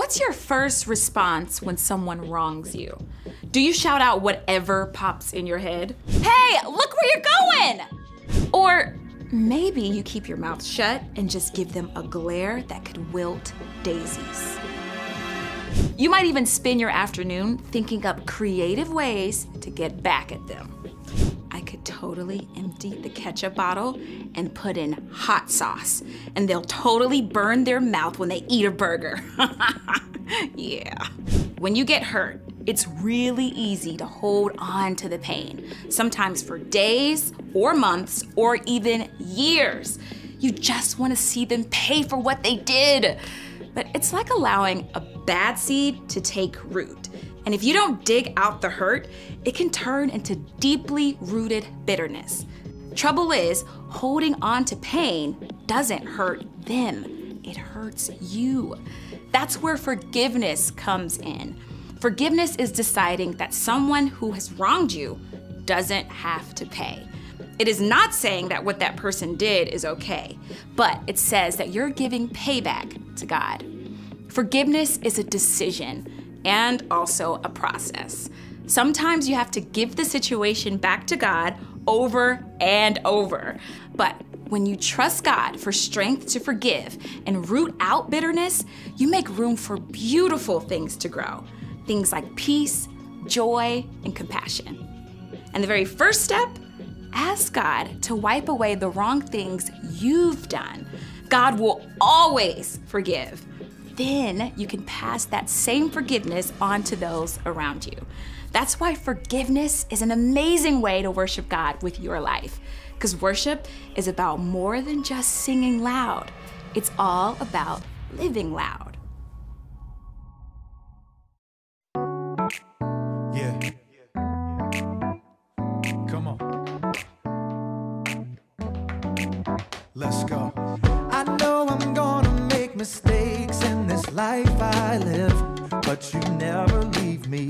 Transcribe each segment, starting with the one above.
What's your first response when someone wrongs you? Do you shout out whatever pops in your head? Hey, look where you're going! Or maybe you keep your mouth shut and just give them a glare that could wilt daisies. You might even spend your afternoon thinking up creative ways to get back at them. I could totally empty the ketchup bottle and put in hot sauce, and they'll totally burn their mouth when they eat a burger. Yeah. When you get hurt, it's really easy to hold on to the pain, sometimes for days or months or even years. You just want to see them pay for what they did. But it's like allowing a bad seed to take root. And if you don't dig out the hurt, it can turn into deeply rooted bitterness. Trouble is, holding on to pain doesn't hurt them, it hurts you. That's where forgiveness comes in. Forgiveness is deciding that someone who has wronged you doesn't have to pay. It is not saying that what that person did is okay, but it says that you're giving payback to God. Forgiveness is a decision and also a process. Sometimes you have to give the situation back to God over and over. But when you trust God for strength to forgive and root out bitterness, you make room for beautiful things to grow. Things like peace, joy, and compassion. And the very first step, ask God to wipe away the wrong things you've done. God will always forgive. Then you can pass that same forgiveness on to those around you. That's why forgiveness is an amazing way to worship God with your life. Because worship is about more than just singing loud. It's all about living loud. Yeah. Come on. Let's go. I know I'm gonna make mistakes in this life I live, but you never leave me.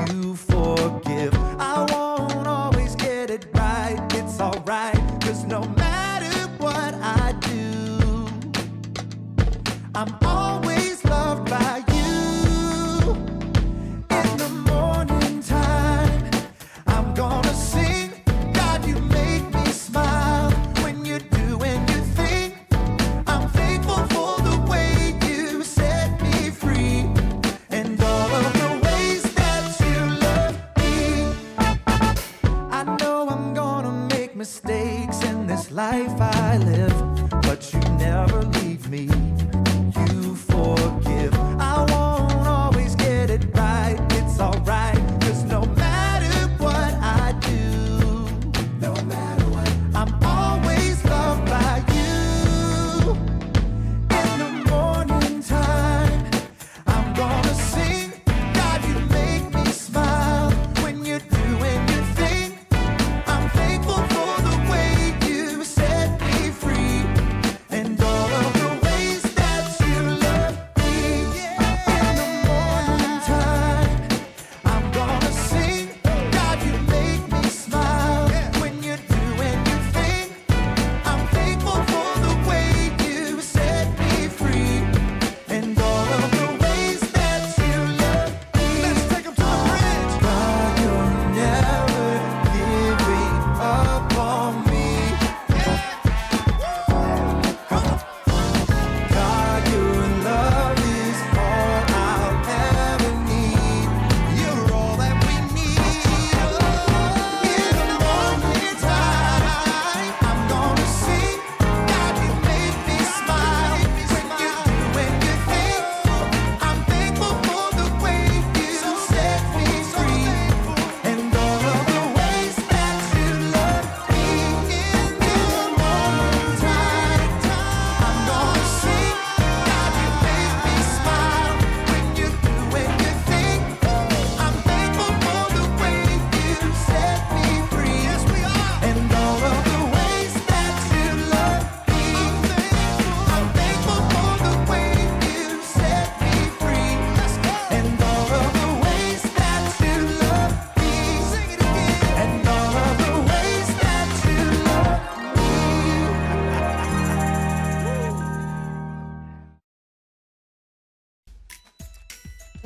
You forgive. I won't always get it right. It's alright, 'cause no matter what I do, I'm always loved by you. In the morning time, I'm gonna sing. God, you make me smile when you're doing your thing. I'm thankful for the way you set me free, and all of the ways that you love me. I know I'm gonna make mistakes in this life I live, but you never leave me. You forgive. I won't always get it right. It's alright, 'cause no matter what I do, no matter what, I'm always loved by you. In the morning time, I'm gonna sing. God, you make me smile when you're doing your thing. I'm thankful for the way you set me free, and all of the ways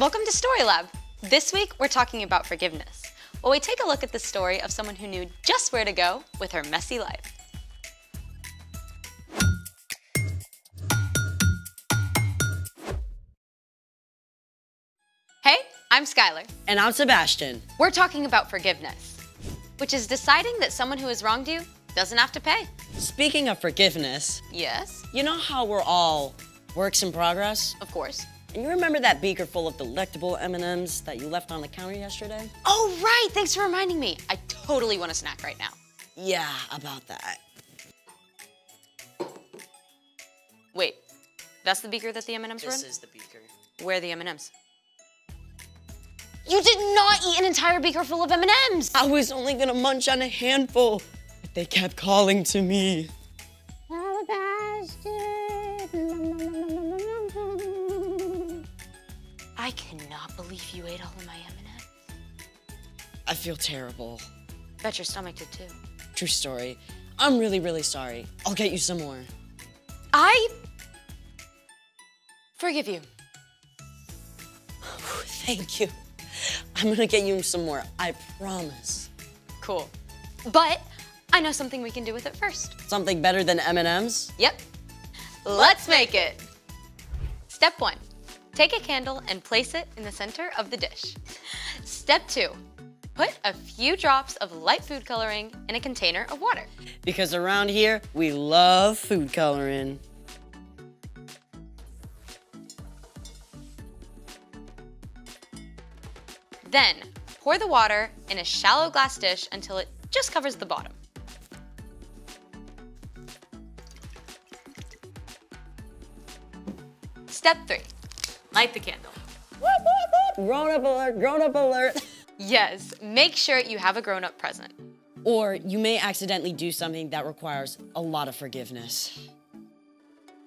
Welcome to Story Lab. This week, we're talking about forgiveness. Well, we take a look at the story of someone who knew just where to go with her messy life. Hey, I'm Skylar. And I'm Sebastian. We're talking about forgiveness, which is deciding that someone who has wronged you doesn't have to pay. Speaking of forgiveness, Yes, you know how we're all works in progress? of course. And you remember that beaker full of delectable M&Ms that you left on the counter yesterday? Oh, right, thanks for reminding me. I totally want a snack right now. Yeah, about that. Wait, that's the beaker that the M&Ms were in? This is the beaker. Where are the M&Ms? You did not eat an entire beaker full of M&Ms! I was only gonna munch on a handful, but they kept calling to me. I cannot believe you ate all of my M&Ms. I feel terrible. Bet your stomach did too. True story. I'm really, really sorry. I'll get you some more. I forgive you. Thank you. I'm gonna get you some more, I promise. Cool. But I know something we can do with it first. Something better than M&Ms? Yep. Let's make it. Step 1. Take a candle and place it in the center of the dish. Step 2. Put a few drops of light food coloring in a container of water. Because around here, we love food coloring. Then, pour the water in a shallow glass dish until it just covers the bottom. Step 3. Light the candle. Grown-up alert, grown-up alert. Yes, make sure you have a grown-up present. Or you may accidentally do something that requires a lot of forgiveness.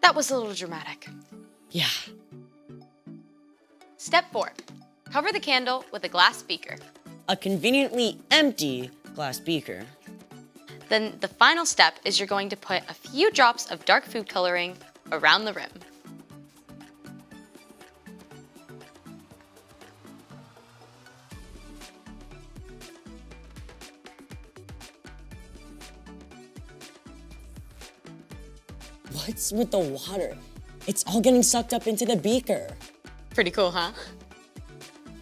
That was a little dramatic. Yeah. Step 4. Cover the candle with a glass beaker. A conveniently empty glass beaker. Then the final step is you're going to put a few drops of dark food coloring around the rim. What's with the water? It's all getting sucked up into the beaker. Pretty cool, huh?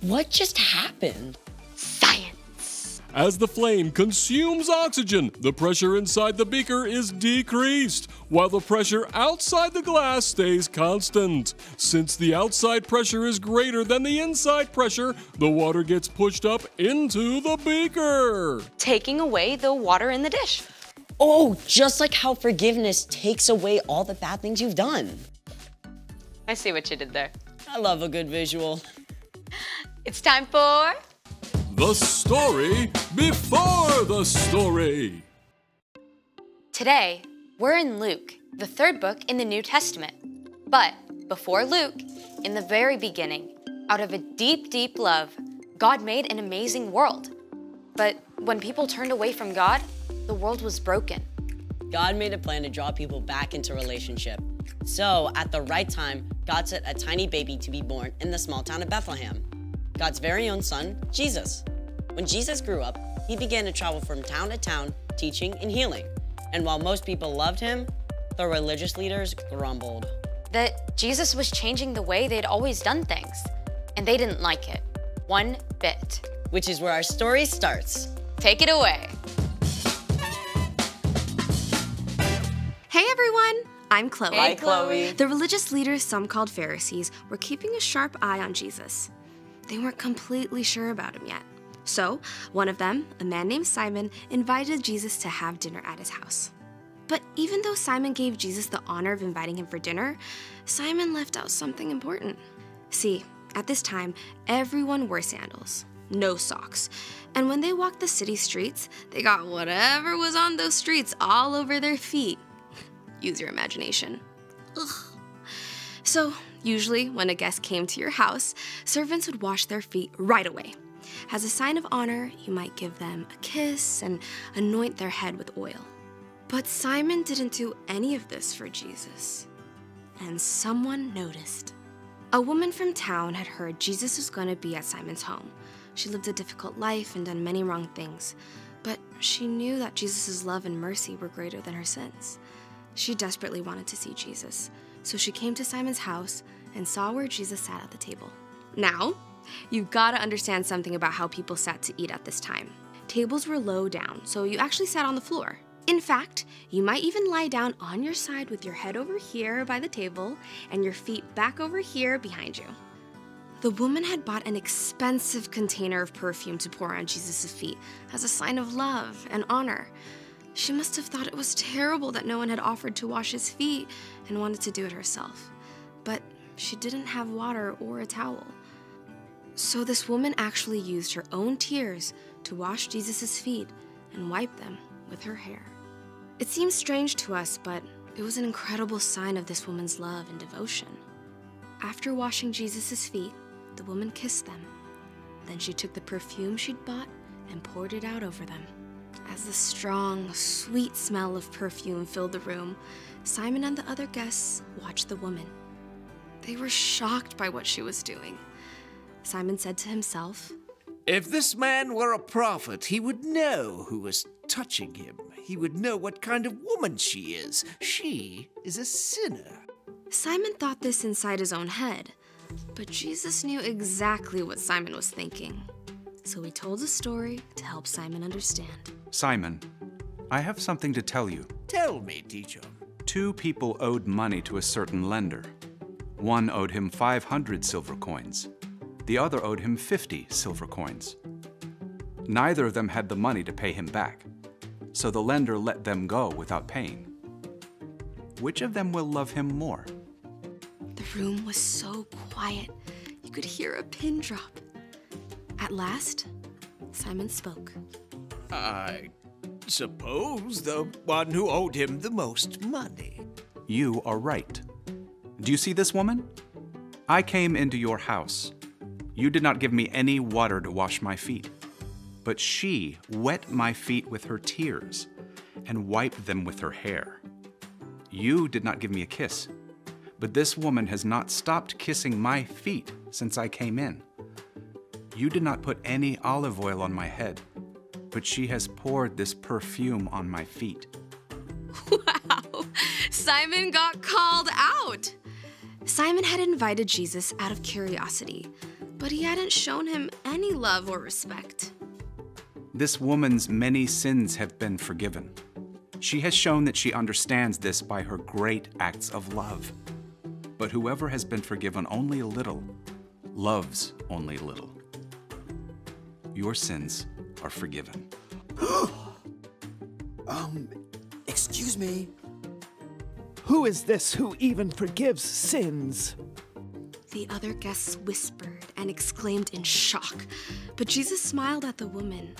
What just happened? Science! As the flame consumes oxygen, the pressure inside the beaker is decreased, while the pressure outside the glass stays constant. Since the outside pressure is greater than the inside pressure, the water gets pushed up into the beaker. Taking away the water in the dish. Oh, just like how forgiveness takes away all the bad things you've done. I see what you did there. I love a good visual. It's time for... The story before the story. Today, we're in Luke, the 3rd book in the New Testament. But before Luke, in the very beginning, out of a deep, deep love, God made an amazing world. But when people turned away from God, the world was broken. God made a plan to draw people back into relationship. So, at the right time, God sent a tiny baby to be born in the small town of Bethlehem. God's very own son, Jesus. When Jesus grew up, he began to travel from town to town, teaching and healing. And while most people loved him, the religious leaders grumbled. That Jesus was changing the way they'd always done things. And they didn't like it. One bit. Which is where our story starts. Take it away. Hey everyone, I'm Chloe. Hey, Chloe. The religious leaders, some called Pharisees, were keeping a sharp eye on Jesus. They weren't completely sure about him yet. So, one of them, a man named Simon, invited Jesus to have dinner at his house. But even though Simon gave Jesus the honor of inviting him for dinner, Simon left out something important. See, at this time, everyone wore sandals, no socks. And when they walked the city streets, they got whatever was on those streets all over their feet. Use your imagination. Ugh. So, usually when a guest came to your house, servants would wash their feet right away. As a sign of honor, you might give them a kiss and anoint their head with oil. But Simon didn't do any of this for Jesus. And someone noticed. A woman from town had heard Jesus was going to be at Simon's home. She lived a difficult life and done many wrong things, but she knew that Jesus' love and mercy were greater than her sins. She desperately wanted to see Jesus, so she came to Simon's house and saw where Jesus sat at the table. Now, you've got to understand something about how people sat to eat at this time. Tables were low down, so you actually sat on the floor. In fact, you might even lie down on your side with your head over here by the table and your feet back over here behind you. The woman had bought an expensive container of perfume to pour on Jesus' feet as a sign of love and honor. She must have thought it was terrible that no one had offered to wash his feet and wanted to do it herself. But she didn't have water or a towel. So this woman actually used her own tears to wash Jesus' feet and wipe them with her hair. It seems strange to us, but it was an incredible sign of this woman's love and devotion. After washing Jesus' feet, the woman kissed them. Then she took the perfume she'd bought and poured it out over them. As the strong, sweet smell of perfume filled the room, Simon and the other guests watched the woman. They were shocked by what she was doing. Simon said to himself, "If this man were a prophet, he would know who was touching him. He would know what kind of woman she is. She is a sinner." Simon thought this inside his own head, but Jesus knew exactly what Simon was thinking. So he told a story to help Simon understand. Simon, I have something to tell you. Tell me, teacher. 2 people owed money to a certain lender. One owed him 500 silver coins. The other owed him 50 silver coins. Neither of them had the money to pay him back, so the lender let them go without paying. Which of them will love him more? The room was so quiet, you could hear a pin drop. At last, Simon spoke. I suppose the one who owed him the most money. You are right. Do you see this woman? I came into your house. You did not give me any water to wash my feet, but she wet my feet with her tears and wiped them with her hair. You did not give me a kiss, but this woman has not stopped kissing my feet since I came in. You did not put any olive oil on my head, but she has poured this perfume on my feet. Wow, Simon got called out. Simon had invited Jesus out of curiosity, but he hadn't shown him any love or respect. This woman's many sins have been forgiven. She has shown that she understands this by her great acts of love. But whoever has been forgiven only a little, loves only little. Your sins are forgiven. Excuse me. Who is this who even forgives sins? The other guests whispered and exclaimed in shock, but Jesus smiled at the woman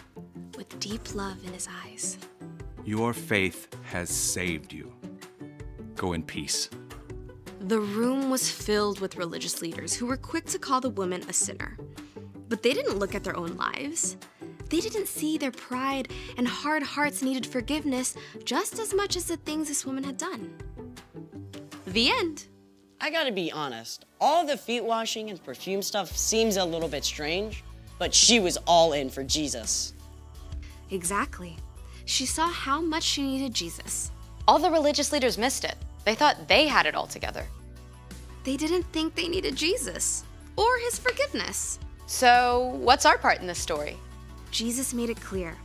with deep love in his eyes. Your faith has saved you. Go in peace. The room was filled with religious leaders who were quick to call the woman a sinner. But they didn't look at their own lives. They didn't see their pride and hard hearts needed forgiveness just as much as the things this woman had done. The end. I gotta be honest, all the feet washing and perfume stuff seems a little bit strange, but she was all in for Jesus. Exactly. She saw how much she needed Jesus. All the religious leaders missed it. They thought they had it all together. They didn't think they needed Jesus or his forgiveness. So, what's our part in this story? Jesus made it clear.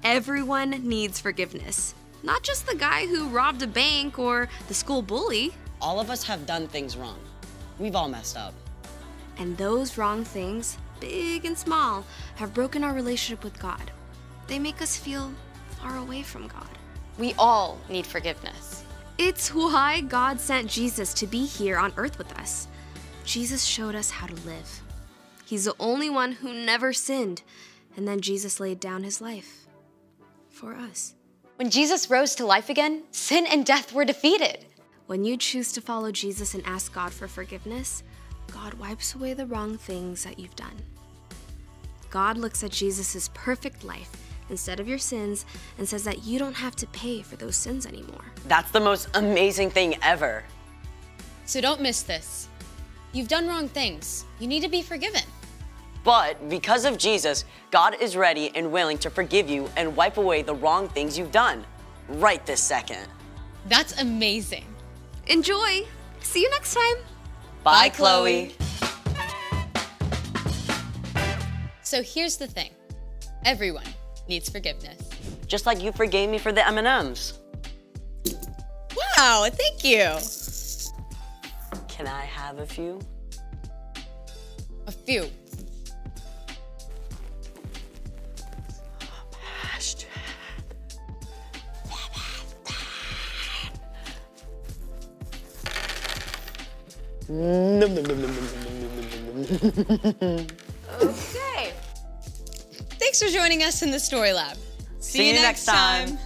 Everyone needs forgiveness. Not just the guy who robbed a bank or the school bully. All of us have done things wrong. We've all messed up. And those wrong things, big and small, have broken our relationship with God. They make us feel far away from God. We all need forgiveness. It's why God sent Jesus to be here on earth with us. Jesus showed us how to live. He's the only one who never sinned, and then Jesus laid down his life for us. When Jesus rose to life again, sin and death were defeated. When you choose to follow Jesus and ask God for forgiveness, God wipes away the wrong things that you've done. God looks at Jesus' perfect life instead of your sins and says that you don't have to pay for those sins anymore. That's the most amazing thing ever. So don't miss this. You've done wrong things. You need to be forgiven. But because of Jesus, God is ready and willing to forgive you and wipe away the wrong things you've done. Right this second. That's amazing. Enjoy. See you next time. Bye, Chloe. So here's the thing. Everyone needs forgiveness. Just like you forgave me for the M&Ms. Wow, thank you. Can I have a few? A few. Okay. Thanks for joining us in the Story Lab. See you next time.